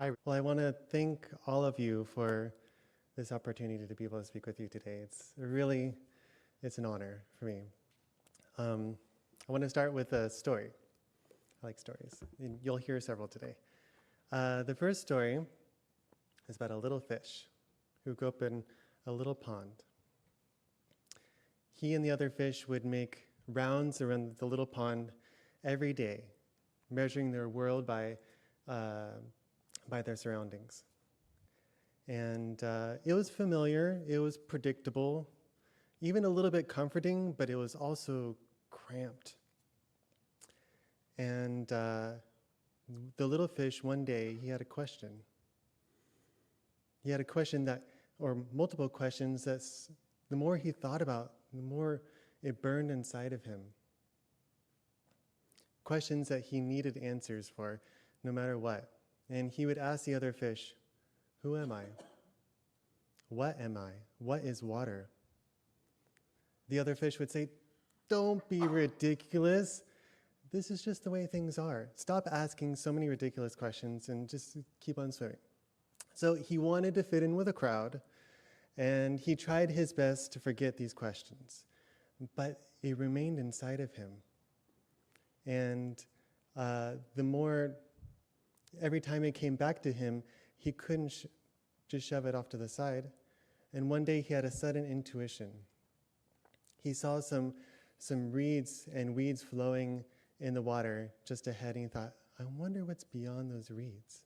Well, I want to thank all of you for this opportunity to be able to speak with you today. It's an honor for me. I want to start with a story. I like stories. And you'll hear several today. The first story is about a little fish who grew up in a little pond. He and the other fish would make rounds around the little pond every day, measuring their world by their surroundings. And it was familiar, it was predictable, even a little bit comforting, but it was also cramped. And the little fish, one day, he had a question. He had a question or multiple questions that the more he thought about, the more it burned inside of him. Questions that he needed answers for, no matter what. And he would ask the other fish, who am I? What am I? What is water? The other fish would say, don't be ridiculous. This is just the way things are. Stop asking so many ridiculous questions and just keep on swimming. So he wanted to fit in with a crowd, and he tried his best to forget these questions, but it remained inside of him. And every time it came back to him, he couldn't just shove it off to the side. And one day he had a sudden intuition. He saw some reeds and weeds flowing in the water just ahead, and he thought, I wonder what's beyond those reeds.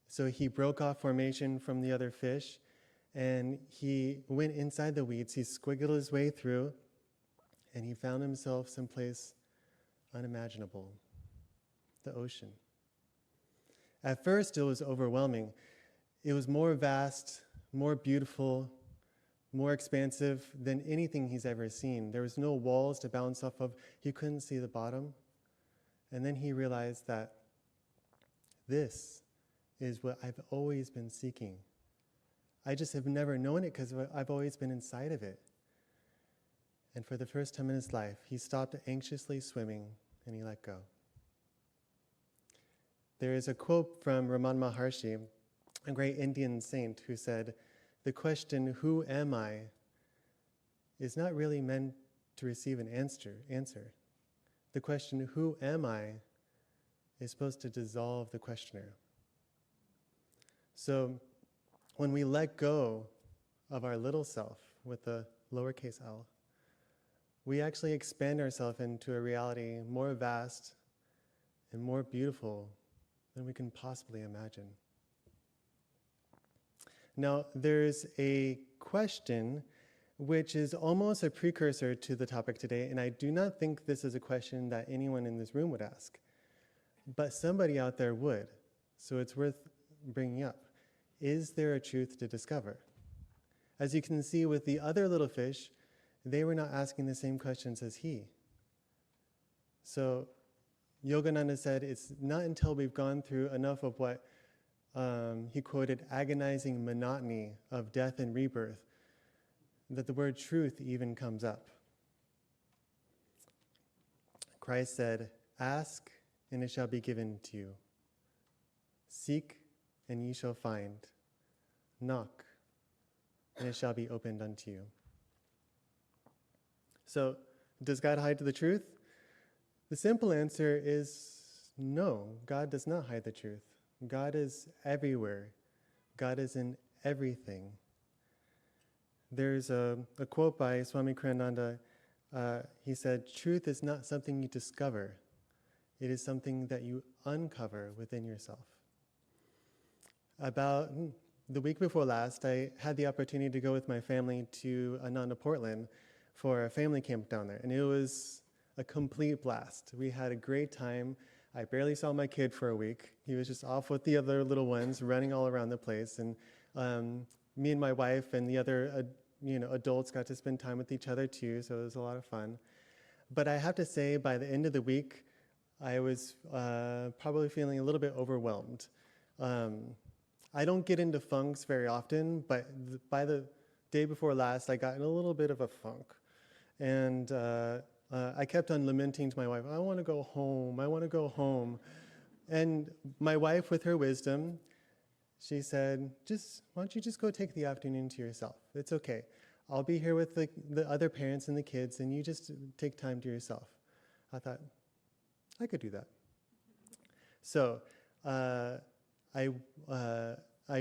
So he broke off formation from the other fish, and he went inside the weeds. He squiggled his way through, and he found himself someplace unimaginable, the ocean. At first, it was overwhelming. It was more vast, more beautiful, more expansive than anything he's ever seen. There was no walls to bounce off of. He couldn't see the bottom. And then he realized that this is what I've always been seeking. I just have never known it because I've always been inside of it. And for the first time in his life, he stopped anxiously swimming and he let go. There is a quote from Raman Maharshi, a great Indian saint, who said, the question, who am I, is not really meant to receive an answer. The question, who am I, is supposed to dissolve the questioner. So when we let go of our little self with the lowercase l, we actually expand ourselves into a reality more vast and more beautiful than we can possibly imagine. Now, there's a question which is almost a precursor to the topic today, and I do not think this is a question that anyone in this room would ask, but somebody out there would, so it's worth bringing up. Is there a truth to discover? As you can see with the other little fish, they were not asking the same questions as he. So Yogananda said it's not until we've gone through enough of what he quoted, agonizing monotony of death and rebirth, that the word truth even comes up. Christ said, ask and it shall be given to you. Seek and ye shall find. Knock and it shall be opened unto you. So, does God hide the truth? The simple answer is no, God does not hide the truth. God is everywhere. God is in everything. There's a quote by Swami Kriyananda. He said, truth is not something you discover. It is something that you uncover within yourself. About the week before last, I had the opportunity to go with my family to Ananda, Portland for a family camp down there. And it was a complete blast. We had a great time. I barely saw my kid for a week. He was just off with the other little ones, running all around the place. And me and my wife and the other adults got to spend time with each other too, so it was a lot of fun. But I have to say, by the end of the week, I was probably feeling a little bit overwhelmed. I don't get into funks very often, but by the day before last, I got in a little bit of a funk. And I kept on lamenting to my wife, I want to go home, I want to go home. And my wife, with her wisdom, she said, why don't you just go take the afternoon to yourself? It's okay. I'll be here with the other parents and the kids, and you just take time to yourself. I thought, I could do that. So I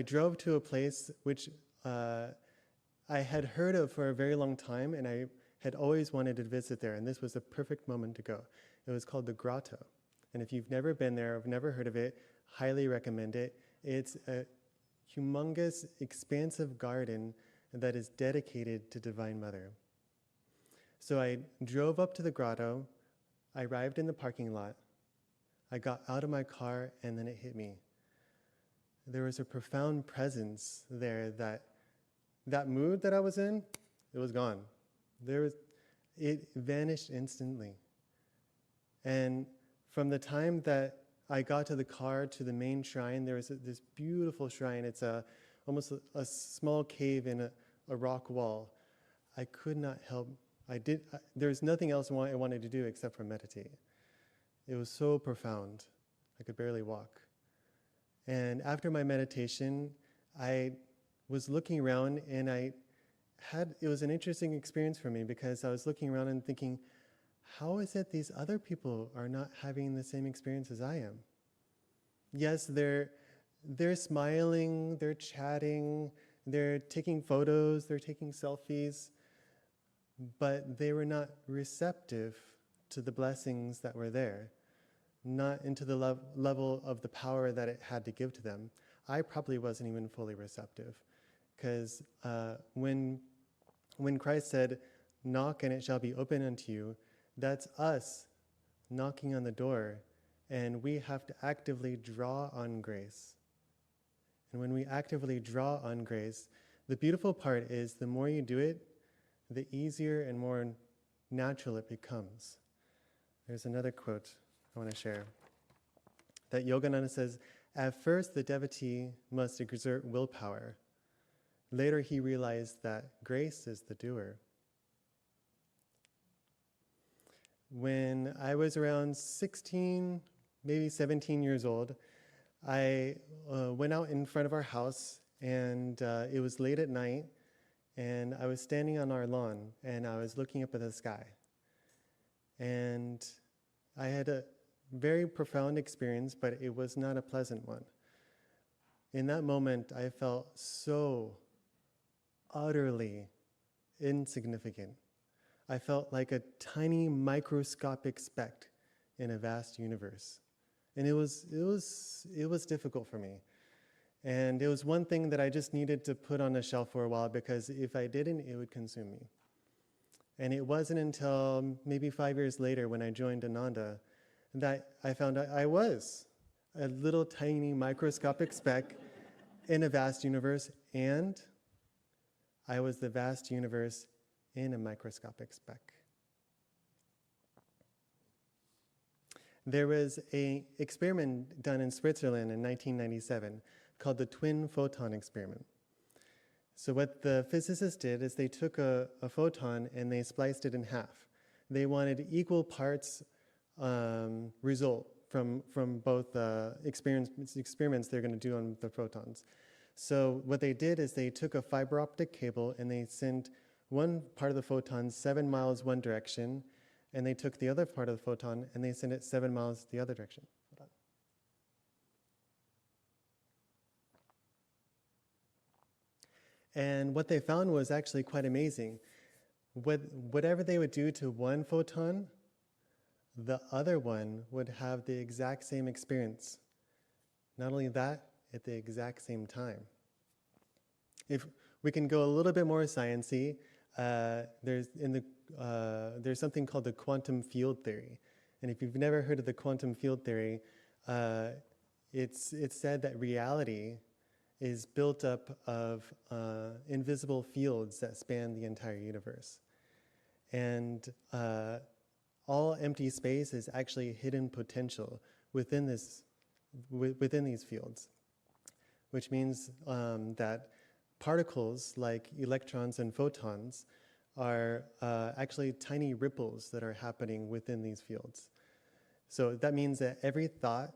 drove to a place which I had heard of for a very long time, and I had always wanted to visit there, and this was a perfect moment to go. It was called the Grotto. And if you've never been there, or have never heard of it, highly recommend it. It's a humongous, expansive garden that is dedicated to Divine Mother. So I drove up to the grotto, I arrived in the parking lot, I got out of my car, and then it hit me. There was a profound presence there that mood that I was in, it was gone. It vanished instantly. And from the time that I got to the car to the main shrine, there was this beautiful shrine. It's almost a small cave in a rock wall. I could not help. There was nothing else I wanted to do except for meditate. It was so profound. I could barely walk. And after my meditation, I was looking around, and it was an interesting experience for me, because I was looking around and thinking, how is it these other people are not having the same experience as I am? Yes, they're smiling, they're chatting, they're taking photos, they're taking selfies, but they were not receptive to the blessings that were there, not into the level of the power that it had to give to them. I probably wasn't even fully receptive, because when Christ said, "Knock and it shall be open unto you," that's us knocking on the door, and we have to actively draw on grace. And when we actively draw on grace, the beautiful part is the more you do it, the easier and more natural it becomes. There's another quote I want to share that Yogananda says, "At first the devotee must exert willpower. Later he realized that grace is the doer." When I was around 16, maybe 17 years old, I went out in front of our house, and it was late at night, and I was standing on our lawn, and I was looking up at the sky. And I had a very profound experience, but it was not a pleasant one. In that moment, I felt so utterly insignificant. I felt like a tiny microscopic speck in a vast universe. And it was difficult for me. And it was one thing that I just needed to put on a shelf for a while, because if I didn't, it would consume me. And it wasn't until maybe 5 years later, when I joined Ananda, that I found out I was a little tiny microscopic speck in a vast universe, and I was the vast universe in a microscopic speck. There was an experiment done in Switzerland in 1997 called the Twin Photon Experiment. So what the physicists did is they took a photon and they spliced it in half. They wanted equal parts result from both experiments they're going to do on the photons. So what they did is they took a fiber optic cable and they sent one part of the photon 7 miles one direction, and they took the other part of the photon and they sent it 7 miles the other direction. Hold on. And what they found was actually quite amazing. Whatever they would do to one photon, the other one would have the exact same experience. Not only that, at the exact same time. If we can go a little bit more sciencey, there's something called the quantum field theory. And if you've never heard of the quantum field theory, it's said that reality is built up of invisible fields that span the entire universe. And all empty space is actually hidden potential within these fields, which means that particles like electrons and photons are actually tiny ripples that are happening within these fields. So that means that every thought,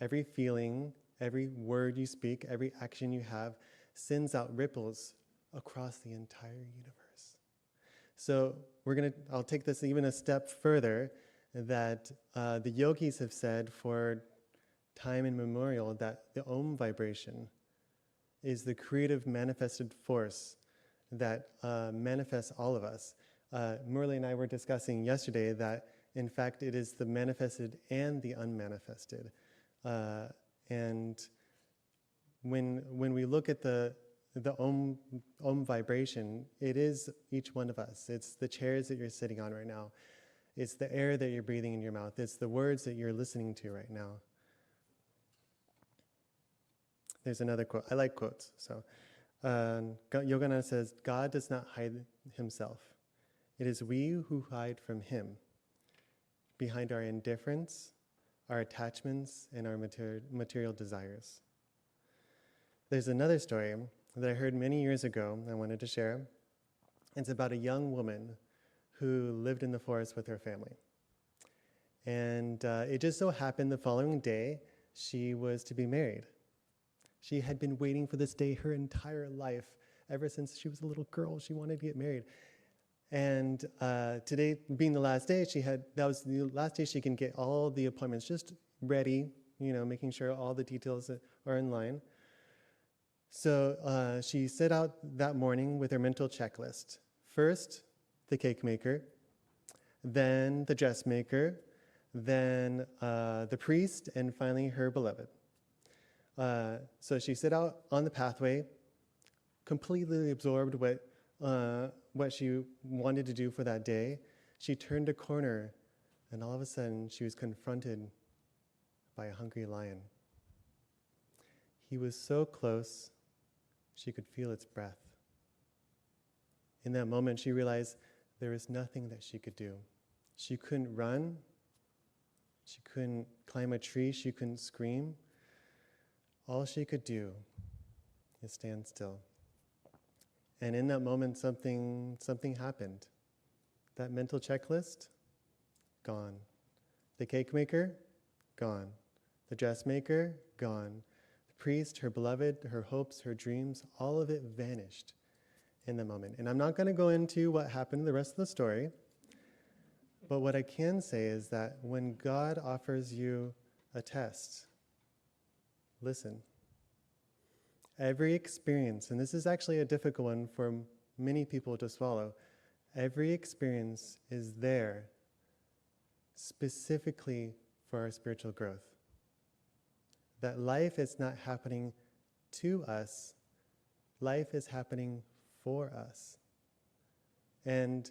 Every feeling, every word you speak, every action you have sends out ripples across the entire universe. So I'll take this even a step further, that the yogis have said for time immemorial that the Om vibration is the creative manifested force that manifests all of us. Murli and I were discussing yesterday that, in fact, it is the manifested and the unmanifested. And when we look at the Om vibration, it is each one of us. It's the chairs that you're sitting on right now. It's the air that you're breathing in your mouth. It's the words that you're listening to right now. There's another quote. I like quotes. So Yogananda says, God does not hide himself. It is we who hide from him, behind our indifference, our attachments, and our material desires. There's another story that I heard many years ago I wanted to share. It's about a young woman who lived in the forest with her family. And it just so happened the following day she was to be married. She had been waiting for this day her entire life. Ever since she was a little girl, she wanted to get married. And today being the last day, that was the last day she can get all the appointments just ready, making sure all the details are in line. So she set out that morning with her mental checklist. First, the cake maker, then the dressmaker, then the priest, and finally her beloved. So she set out on the pathway, completely absorbed what she wanted to do for that day. She turned a corner, and all of a sudden she was confronted by a hungry lion. He was so close, she could feel its breath. In that moment, she realized there was nothing that she could do. She couldn't run. She couldn't climb a tree. She couldn't scream. All she could do is stand still. And in that moment, something happened. That mental checklist, gone. The cake maker, gone. The dressmaker, gone. The priest, her beloved, her hopes, her dreams, all of it vanished in the moment. And I'm not going to go into what happened the rest of the story, but what I can say is that when God offers you a test, listen. Every experience, and this is actually a difficult one for many people to swallow, every experience is there specifically for our spiritual growth. That life is not happening to us, life is happening for us. And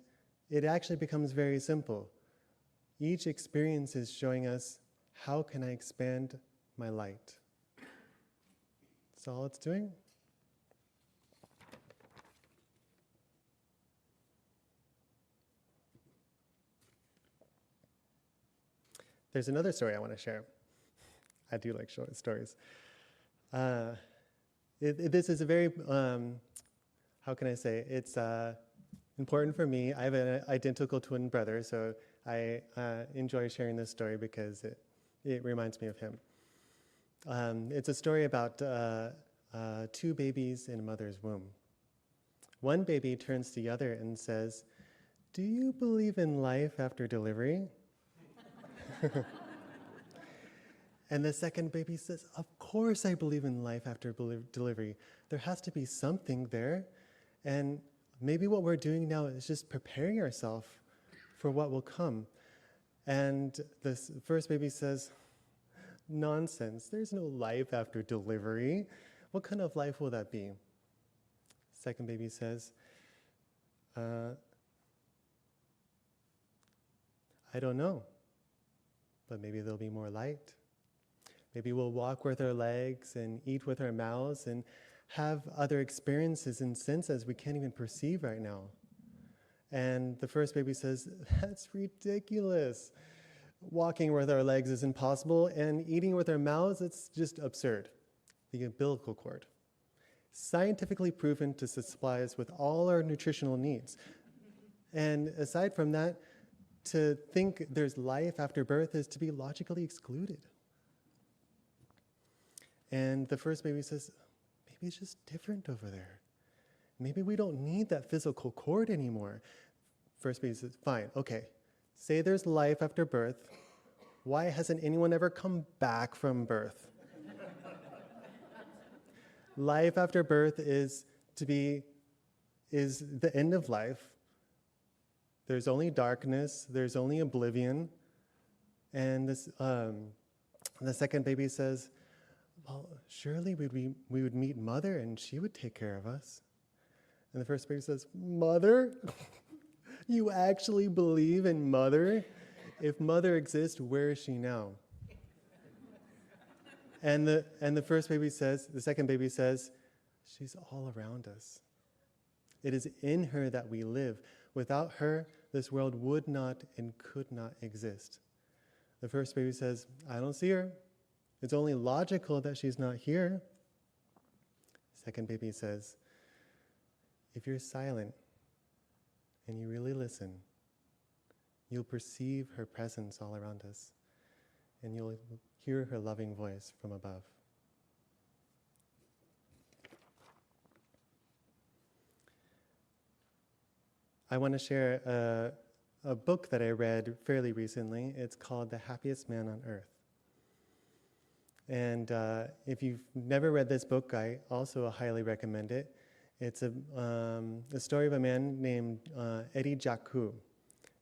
it actually becomes very simple. Each experience is showing us, how can I expand my light? That's all it's doing. There's another story I want to share. I do like short stories. This is a very, how can I say, it's important for me. I have an identical twin brother, so I enjoy sharing this story because it reminds me of him. It's a story about two babies in a mother's womb. One baby turns to the other and says, "Do you believe in life after delivery?" And the second baby says, "Of course I believe in life after delivery. There has to be something there. And maybe what we're doing now is just preparing ourselves for what will come." And the first baby says, "Nonsense, there's no life after delivery. What kind of life will that be?" Second baby says, "I don't know, but maybe there'll be more light. Maybe we'll walk with our legs and eat with our mouths and have other experiences and senses we can't even perceive right now." And the first baby says, "That's ridiculous. Walking with our legs is impossible, and eating with our mouths, it's just absurd." The umbilical cord. Scientifically proven to supply us with all our nutritional needs. And aside from that, to think there's life after birth is to be logically excluded. And the first baby says, maybe it's just different over there. Maybe we don't need that physical cord anymore. First baby says, fine, okay. Say there's life after birth. Why hasn't anyone ever come back from birth? Life after birth is the end of life. There's only darkness, there's only oblivion. And the second baby says, well, surely we would meet Mother and she would take care of us. And the first baby says, Mother? You actually believe in Mother? If Mother exists, where is she now? And the second baby says, she's all around us. It is in her that we live. Without her, this world would not and could not exist. The first baby says, I don't see her. It's only logical that she's not here. Second baby says, if you're silent and you really listen, you'll perceive her presence all around us, and you'll hear her loving voice from above. I want to share a book that I read fairly recently. It's called The Happiest Man on Earth. And if you've never read this book, I also highly recommend it. It's a story of a man named Eddie Jaku.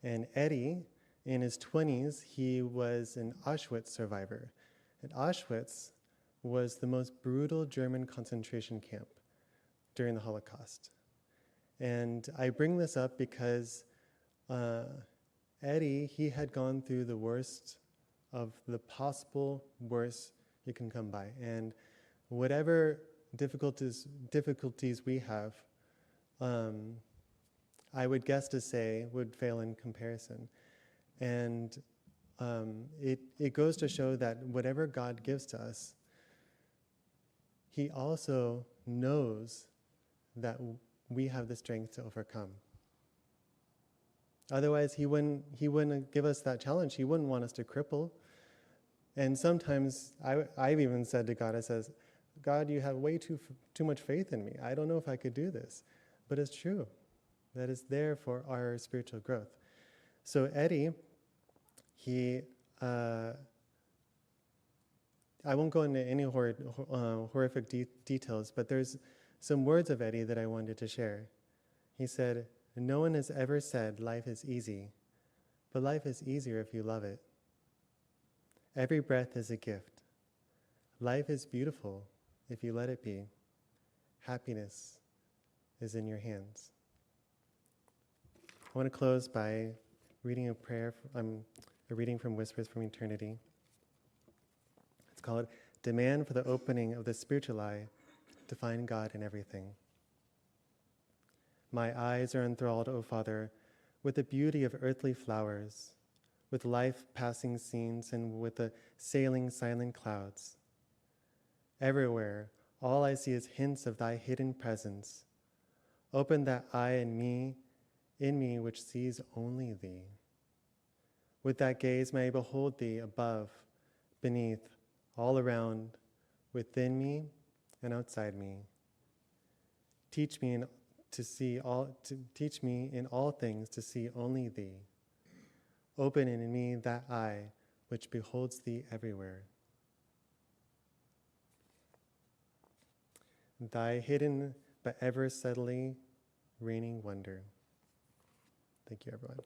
And Eddie, in his 20s, he was an Auschwitz survivor. And Auschwitz was the most brutal German concentration camp during the Holocaust. And I bring this up because Eddie, he had gone through the worst of the possible worst you can come by. And whatever difficulties we have, I would guess to say would fail in comparison. And it goes to show that whatever God gives to us, He also knows that we have the strength to overcome. Otherwise, He wouldn't give us that challenge. He wouldn't want us to cripple. And sometimes I've even said to God, I says, God, you have way too much faith in me. I don't know if I could do this. But it's true. That is there for our spiritual growth. So Eddie, I won't go into any horrific details, but there's some words of Eddie that I wanted to share. He said, no one has ever said life is easy, but life is easier if you love it. Every breath is a gift. Life is beautiful if you let it be. Happiness is in your hands. I want to close by reading a prayer, a reading from Whispers from Eternity. It's called Demand for the Opening of the Spiritual Eye to Find God in Everything. My eyes are enthralled, O Father, with the beauty of earthly flowers, with life-passing scenes, and with the sailing silent clouds. Everywhere, all I see is hints of thy hidden presence. Open that eye in me which sees only thee. With that gaze may I behold thee above, beneath, all around, within me and outside me. Teach me in all things to see only thee. Open in me that eye which beholds thee everywhere. Thy hidden but ever subtly reigning wonder. Thank you, everyone.